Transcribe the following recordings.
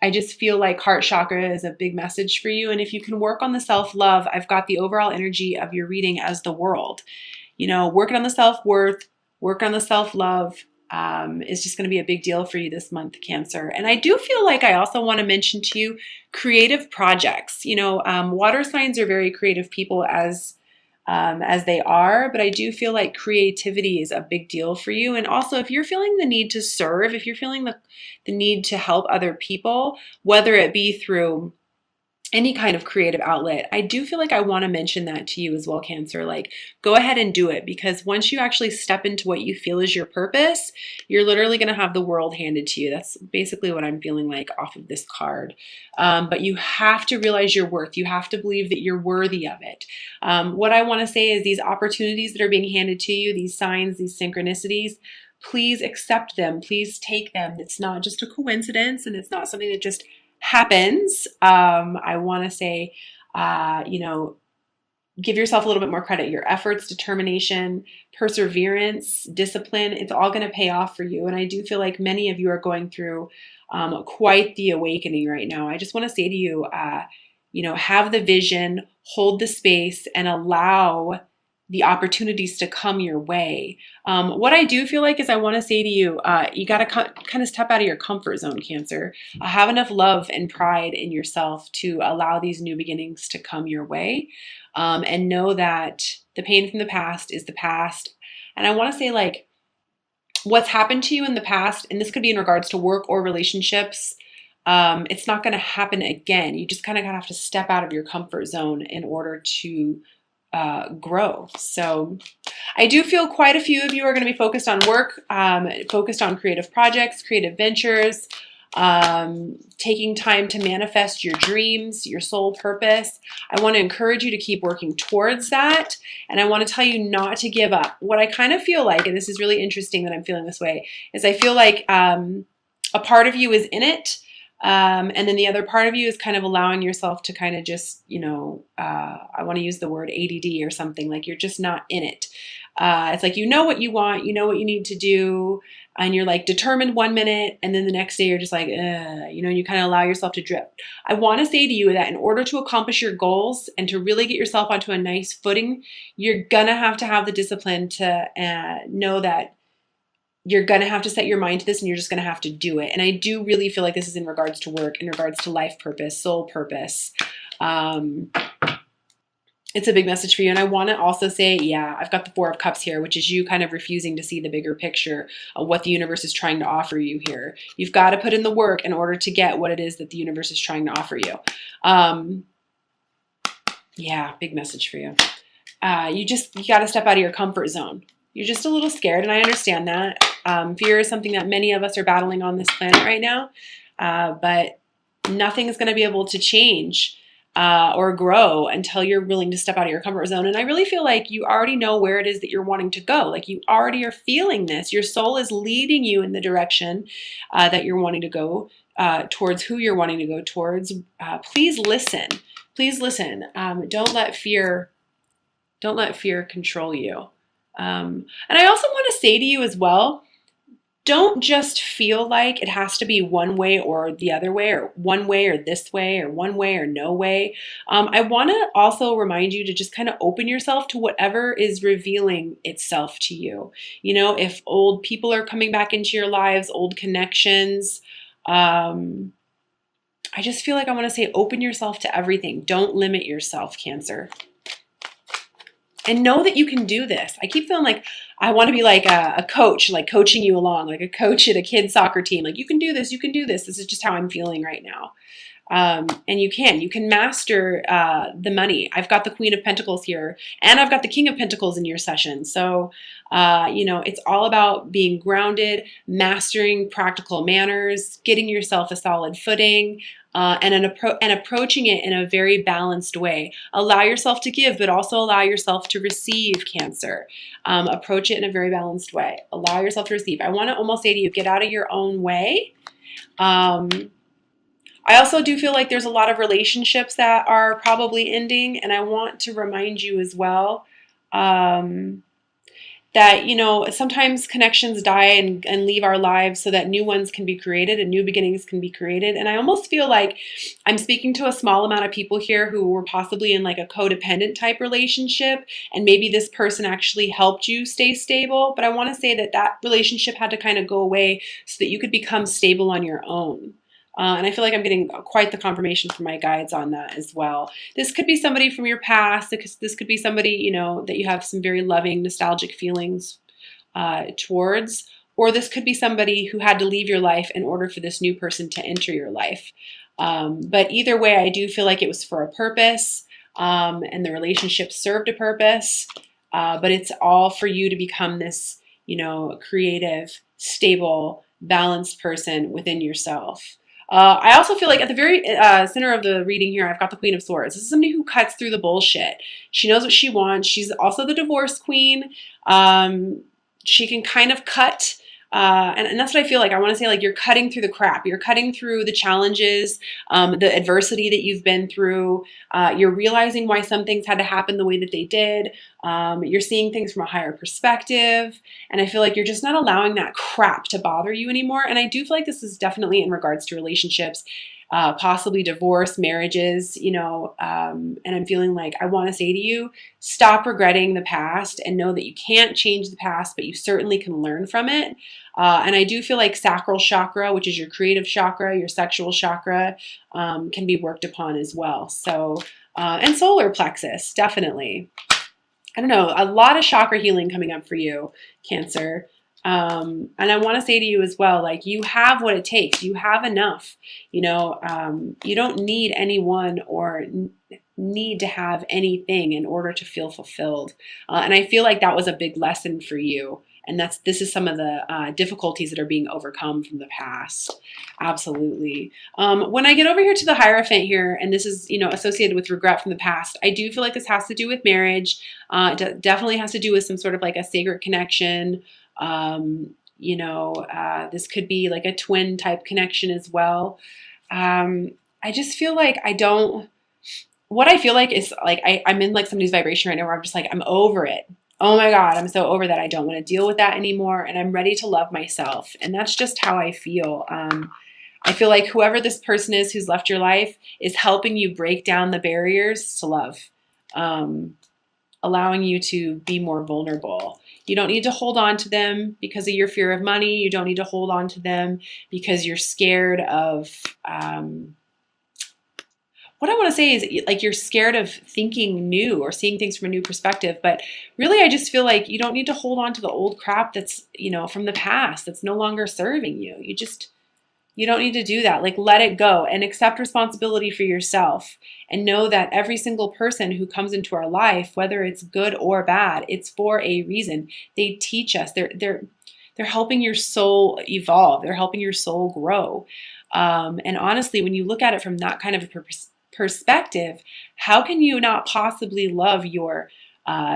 I just feel like heart chakra is a big message for you. And if you can work on the self-love, I've got the overall energy of your reading as the world. You know, working on the self-worth, work on the self-love is just going to be a big deal for you this month, Cancer. And I do feel like I also want to mention to you creative projects. You know, water signs are very creative people as they are, but I do feel like creativity is a big deal for you. And also, if you're feeling the need to serve, if you're feeling the need to help other people, whether it be through any kind of creative outlet, I do feel like I want to mention that to you as well, Cancer. Like, go ahead and do it, because once you actually step into what you feel is your purpose, you're literally going to have the world handed to you. That's basically what I'm feeling like off of this card. But you have to realize your worth. You have to believe that you're worthy of it. What I want to say is these opportunities that are being handed to you, these signs, these synchronicities, please accept them. Please take them. It's not just a coincidence, and it's not something that just happens. I want to say, you know, give yourself a little bit more credit. Your efforts, determination, perseverance, discipline, it's all going to pay off for you. And I do feel like many of you are going through quite the awakening right now. I just want to say to you, you know, have the vision, hold the space, and allow the opportunities to come your way. What I do feel like is I want to say to you, you got to kind of step out of your comfort zone, Cancer. Have enough love and pride in yourself to allow these new beginnings to come your way. And know that the pain from the past is the past. And I want to say, like, what's happened to you in the past, and this could be in regards to work or relationships, it's not going to happen again. You just kind of have to step out of your comfort zone in order to grow. So I do feel quite a few of you are going to be focused on work, focused on creative projects, creative ventures, taking time to manifest your dreams, your soul purpose. I want to encourage you to keep working towards that. And I want to tell you not to give up. What I kind of feel like, and this is really interesting that I'm feeling this way, is I feel like a part of you is in it. And then the other part of you is kind of allowing yourself to kind of just, you know, I want to use the word ADD or something, like you're just not in it. It's like, you know what you want, you know what you need to do, and you're like determined 1 minute, and then the next day you're just like, you know, you kind of allow yourself to drift. I want to say to you that in order to accomplish your goals and to really get yourself onto a nice footing, you're going to have the discipline to know that you're going to have to set your mind to this, and you're just going to have to do it. And I do really feel like this is in regards to work, in regards to life purpose, soul purpose. It's a big message for you. And I want to also say, yeah, I've got the Four of Cups here, which is you kind of refusing to see the bigger picture of what the universe is trying to offer you here. You've got to put in the work in order to get what it is that the universe is trying to offer you. Yeah, big message for you. You got to step out of your comfort zone. You're just a little scared, and I understand that. Fear is something that many of us are battling on this planet right now, but nothing is going to be able to change or grow until you're willing to step out of your comfort zone. And I really feel like you already know where it is that you're wanting to go. Like, you already are feeling this. Your soul is leading you in the direction that you're wanting to go towards, who you're wanting to go towards. Please listen. Please listen. Don't let fear control you. And I also want to say to you as well, don't just feel like it has to be one way or the other way, or one way or this way, or one way or no way. I want to also remind you to just kind of open yourself to whatever is revealing itself to you. You know, if old people are coming back into your lives, old connections, I just feel like I want to say open yourself to everything. Don't limit yourself, Cancer. And know that you can do this. I keep feeling like I want to be like a coach, like coaching you along, like a coach at a kid's soccer team. Like, you can do this, you can do this. This is just how I'm feeling right now. And you can master the money. I've got the Queen of Pentacles here, and I've got the King of Pentacles in your session. So, you know, it's all about being grounded, mastering practical manners, getting yourself a solid footing, and approaching it in a very balanced way. Allow yourself to give, but also allow yourself to receive, Cancer. Approach it in a very balanced way. Allow yourself to receive. I want to almost say to you, get out of your own way. I also do feel like there's a lot of relationships that are probably ending, and I want to remind you as well, that, you know, sometimes connections die and leave our lives so that new ones can be created and new beginnings can be created. And I almost feel like I'm speaking to a small amount of people here who were possibly in like a codependent type relationship, and maybe this person actually helped you stay stable. But I want to say that that relationship had to kind of go away so that you could become stable on your own. And I feel like I'm getting quite the confirmation from my guides on that as well. This could be somebody from your past. This could be somebody, you know, that you have some very loving, nostalgic feelings towards. Or this could be somebody who had to leave your life in order for this new person to enter your life. But either way, I do feel like it was for a purpose, and the relationship served a purpose. But it's all for you to become this, you know, creative, stable, balanced person within yourself. I also feel like at the very center of the reading here, I've got the Queen of Swords. This is somebody who cuts through the bullshit. She knows what she wants. She's also the divorce queen. She can kind of cut. And that's what I feel like. I want to say, like, you're cutting through the crap. You're cutting through the challenges, the adversity that you've been through. You're realizing why some things had to happen the way that they did. You're seeing things from a higher perspective. And I feel like you're just not allowing that crap to bother you anymore. And I do feel like this is definitely in regards to relationships, possibly divorce, marriages, you know, and I'm feeling like I want to say to you, stop regretting the past and know that you can't change the past, but you certainly can learn from it. And I do feel like sacral chakra, which is your creative chakra, your sexual chakra, can be worked upon as well. So, and solar plexus, definitely. I don't know, a lot of chakra healing coming up for you, Cancer. And I want to say to you as well, like, you have what it takes. You have enough. You know, you don't need anyone or need to have anything in order to feel fulfilled. And I feel like that was a big lesson for you. And this is some of the difficulties that are being overcome from the past. Absolutely. When I get over here to the Hierophant here, and this is, you know, associated with regret from the past, I do feel like this has to do with marriage. It definitely has to do with some sort of like a sacred connection. You know, this could be like a twin type connection as well. I just feel like what I feel like is like I'm in like somebody's vibration right now where I'm just like, I'm over it. Oh my God, I'm so over that. I don't want to deal with that anymore. And I'm ready to love myself. And that's just how I feel. I feel like whoever this person is who's left your life is helping you break down the barriers to love, allowing you to be more vulnerable. You don't need to hold on to them because of your fear of money. You don't need to hold on to them because you're scared of, what I want to say is, like, you're scared of thinking new or seeing things from a new perspective. But really, I just feel like you don't need to hold on to the old crap that's, you know, from the past that's no longer serving you. You don't need to do that. Like, let it go and accept responsibility for yourself, and know that every single person who comes into our life, whether it's good or bad, it's for a reason. They teach us. They're helping your soul evolve. They're helping your soul grow. And honestly, when you look at it from that kind of a perspective, how can you not possibly love your,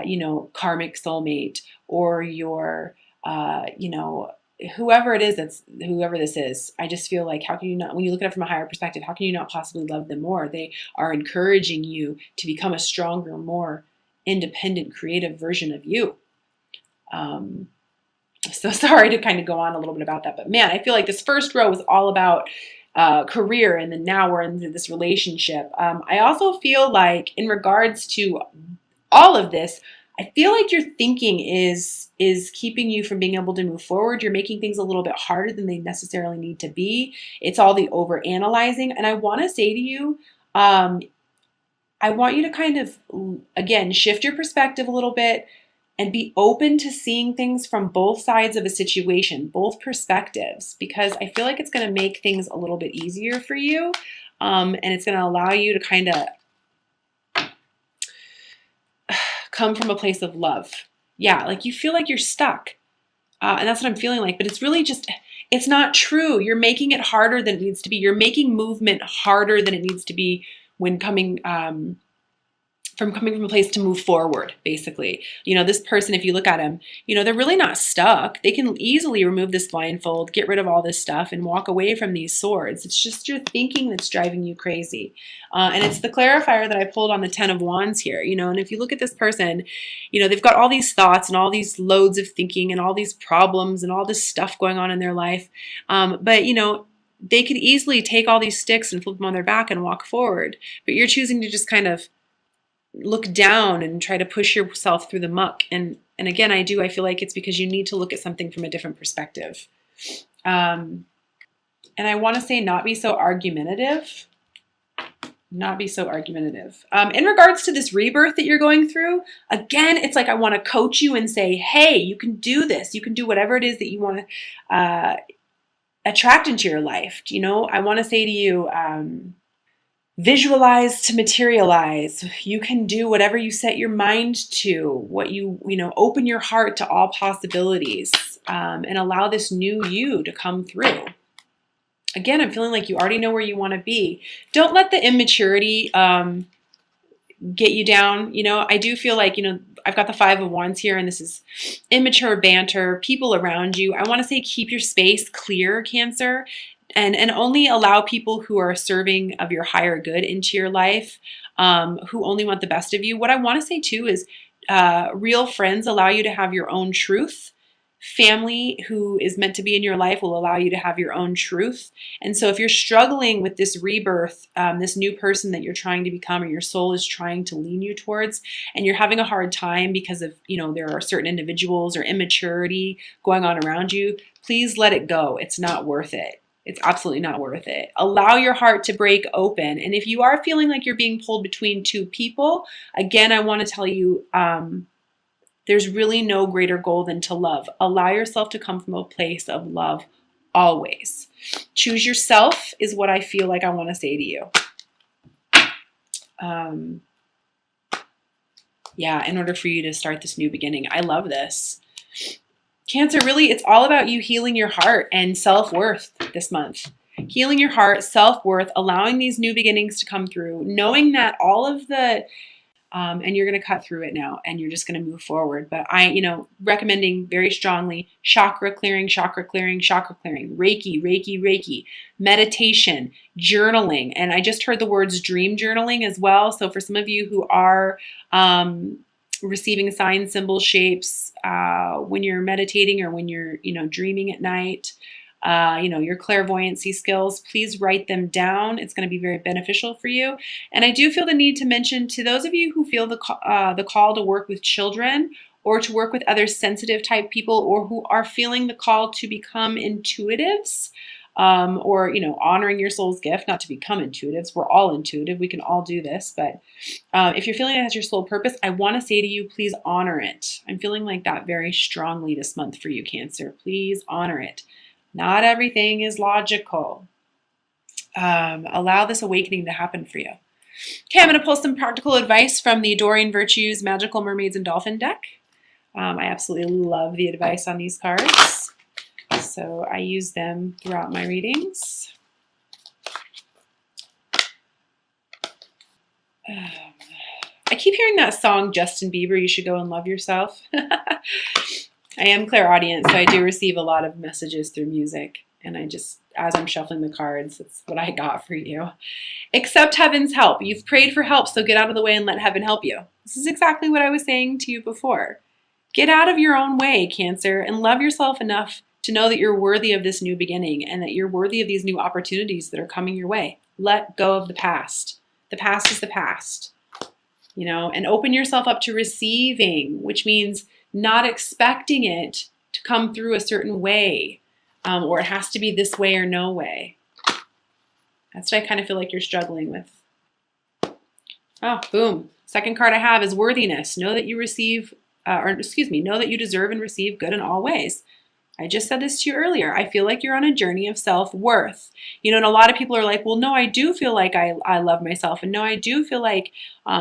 you know, karmic soulmate, or your, you know, whoever it is, whoever this is? I just feel like, how can you not, when you look at it from a higher perspective, how can you not possibly love them more? They are encouraging you to become a stronger, more independent, creative version of you. So sorry to kind of go on a little bit about that, but man, I feel like this first row was all about career, and then now we're into this relationship. I also feel like in regards to all of this, I feel like your thinking is keeping you from being able to move forward. You're making things a little bit harder than they necessarily need to be. It's all the over analyzing. And I want to say to you, I want you to kind of, again, shift your perspective a little bit and be open to seeing things from both sides of a situation, both perspectives, because I feel like it's going to make things a little bit easier for you. And it's going to allow you to kind of come from a place of love. Yeah, like you feel like you're stuck. And that's what I'm feeling like. But it's really just, it's not true. You're making it harder than it needs to be. You're making movement harder than it needs to be when coming from coming from a place to move forward, basically. This person, if you look at them, they're really not stuck. They can easily remove this blindfold, get rid of all this stuff, and walk away from these swords. It's just your thinking that's driving you crazy. And it's the clarifier that I pulled on the 10 of Wands here, and if you look at this person, they've got all these thoughts and all these loads of thinking and all these problems and all this stuff going on in their life. But they could easily take all these sticks and flip them on their back and walk forward. But you're choosing to just kind of look down and try to push yourself through the muck. And again, I feel like it's because you need to look at something from a different perspective. And I want to say not be so argumentative. Not be so argumentative. In regards to this rebirth that you're going through, again, it's like I want to coach you and say, hey, you can do this. You can do whatever it is that you want to attract into your life. I want to say to you, visualize to materialize. You can do whatever you set your mind to, what open your heart to all possibilities, and allow this new you to come through. Again, I'm feeling like you already know where you want to be. Don't let the immaturity get you down. I do feel like, I've got the 5 of Wands here, and this is immature banter, people around you. I want to say keep your space clear, Cancer. And only allow people who are serving of your higher good into your life, who only want the best of you. What I want to say too is real friends allow you to have your own truth. Family who is meant to be in your life will allow you to have your own truth. And so if you're struggling with this rebirth, this new person that you're trying to become or your soul is trying to lean you towards, and you're having a hard time because of, there are certain individuals or immaturity going on around you, please let it go. It's not worth it. It's absolutely not worth it. Allow your heart to break open. And if you are feeling like you're being pulled between two people, again, I want to tell you, there's really no greater goal than to love. Allow yourself to come from a place of love always. Choose yourself is what I feel like I want to say to you. Yeah, in order for you to start this new beginning. I love this. Cancer, really, it's all about you healing your heart and self-worth this month. Healing your heart, self-worth, allowing these new beginnings to come through, knowing that all of the, and you're going to cut through it now and you're just going to move forward. But recommending very strongly chakra clearing, chakra clearing, chakra clearing, Reiki, Reiki, Reiki, meditation, journaling. And I just heard the words dream journaling as well. So for some of you who are, receiving signs, symbols, shapes when you're meditating or when you're dreaming at night, your clairvoyancy skills, please write them down. It's going to be very beneficial for you. And I do feel the need to mention to those of you who feel the call to work with children or to work with other sensitive type people, or who are feeling the call to become intuitives, or honoring your soul's gift, not to become intuitives. We're all intuitive. We can all do this. But if you're feeling it as your soul purpose, I want to say to you, please honor it. I'm feeling like that very strongly this month for you, Cancer. Please honor it. Not everything is logical. Allow this awakening to happen for you. Okay, I'm going to pull some practical advice from the Doreen Virtues Magical Mermaids and Dolphin deck. I absolutely love the advice on these cards. So I use them throughout my readings. I keep hearing that song, Justin Bieber, You Should Go and Love Yourself. I am clairaudient, so I do receive a lot of messages through music. And I just, as I'm shuffling the cards, that's what I got for you. Accept heaven's help. You've prayed for help, so get out of the way and let heaven help you. This is exactly what I was saying to you before. Get out of your own way, Cancer, and love yourself enough to know that you're worthy of this new beginning and that you're worthy of these new opportunities that are coming your way. Let go of the past. The past is the past, and open yourself up to receiving, which means not expecting it to come through a certain way, or it has to be this way or no way. That's what I kind of feel like you're struggling with. Oh, boom. Second card I have is worthiness. Know that you receive, know that you deserve and receive good in all ways. I just said this to you earlier. I feel like you're on a journey of self-worth. And a lot of people are like, well, no, I do feel like I love myself. And no, I do feel like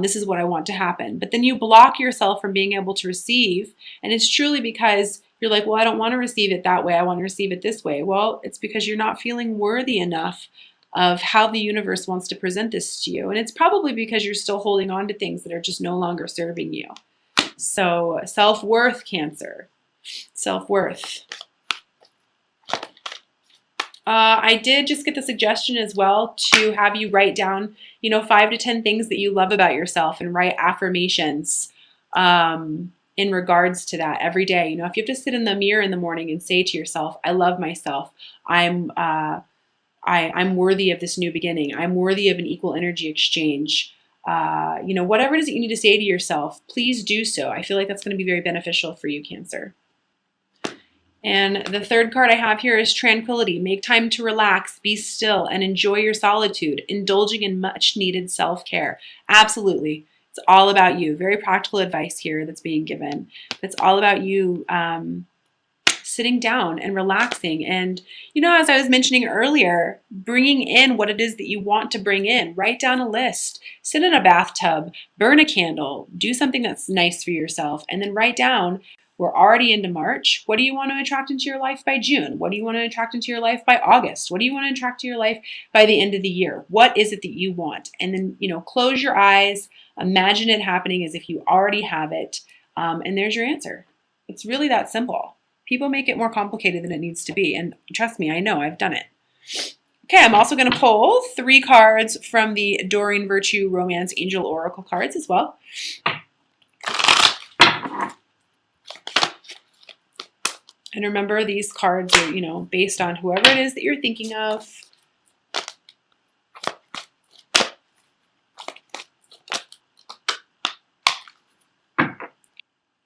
this is what I want to happen. But then you block yourself from being able to receive. And it's truly because you're like, well, I don't want to receive it that way. I want to receive it this way. Well, it's because you're not feeling worthy enough of how the universe wants to present this to you. And it's probably because you're still holding on to things that are just no longer serving you. So self-worth, Cancer. Self-worth. I did just get the suggestion as well to have you write down, 5 to 10 things that you love about yourself and write affirmations in regards to that every day. If you have to sit in the mirror in the morning and say to yourself, I love myself. I'm worthy of this new beginning. I'm worthy of an equal energy exchange. Whatever it is that you need to say to yourself, please do so. I feel like that's going to be very beneficial for you, Cancer. And the third card I have here is tranquility. Make time to relax, be still, and enjoy your solitude, indulging in much needed self-care. Absolutely. It's all about you. Very practical advice here that's being given. It's all about you sitting down and relaxing. And, as I was mentioning earlier, bringing in what it is that you want to bring in. Write down a list. Sit in a bathtub. Burn a candle. Do something that's nice for yourself. And then write down, we're already into March. What do you want to attract into your life by June? What do you want to attract into your life by August? What do you want to attract to your life by the end of the year? What is it that you want? And then, close your eyes. Imagine it happening as if you already have it. And there's your answer. It's really that simple. People make it more complicated than it needs to be. And trust me, I know, I've done it. Okay, I'm also going to pull 3 cards from the Doreen Virtue Romance Angel Oracle cards as well. And remember, these cards are, based on whoever it is that you're thinking of.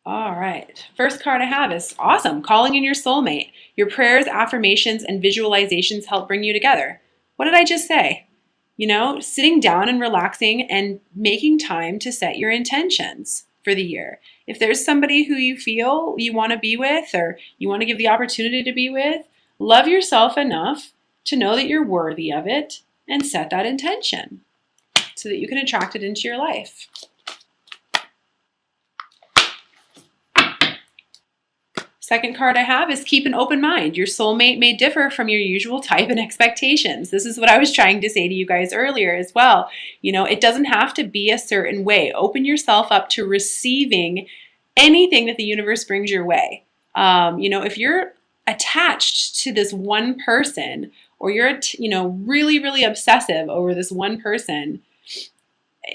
All right. First card I have is awesome. Calling in your soulmate. Your prayers, affirmations, and visualizations help bring you together. What did I just say? Sitting down and relaxing and making time to set your intentions for the year. If there's somebody who you feel you want to be with or you want to give the opportunity to be with, love yourself enough to know that you're worthy of it and set that intention so that you can attract it into your life. Second card I have is keep an open mind. Your soulmate may differ from your usual type and expectations. This is what I was trying to say to you guys earlier as well. It doesn't have to be a certain way. Open yourself up to receiving anything that the universe brings your way. If you're attached to this one person or you're, really, really obsessive over this one person,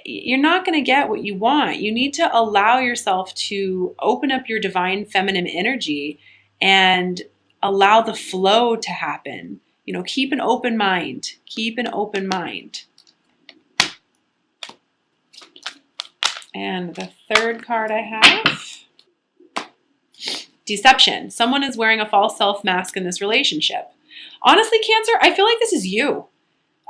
you're not going to get what you want. You need to allow yourself to open up your divine feminine energy and allow the flow to happen. Keep an open mind. Keep an open mind. And the third card I have, deception. Someone is wearing a false self mask in this relationship. Honestly, Cancer, I feel like this is you.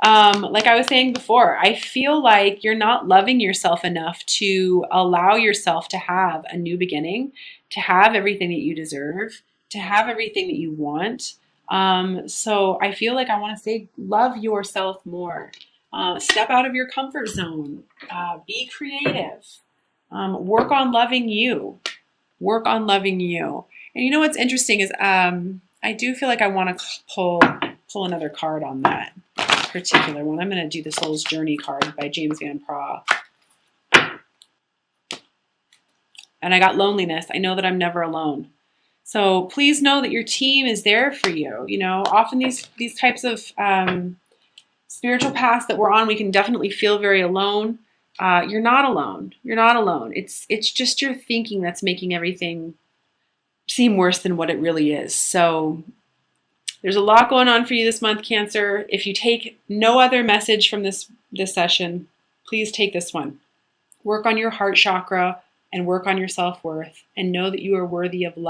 Like I was saying before, I feel like you're not loving yourself enough to allow yourself to have a new beginning, to have everything that you deserve, to have everything that you want. So I feel like I want to say, love yourself more. Step out of your comfort zone. Be creative. Work on loving you. Work on loving you. And what's interesting is I do feel like I want to pull another card on that particular one. I'm going to do the Soul's Journey card by James Van Praagh. And I got loneliness. I know that I'm never alone. So please know that your team is there for you. Often these types of spiritual paths that we're on, we can definitely feel very alone. You're not alone. You're not alone. It's just your thinking that's making everything seem worse than what it really is. So there's a lot going on for you this month, Cancer. If you take no other message from this session, please take this one. Work on your heart chakra and work on your self-worth and know that you are worthy of love.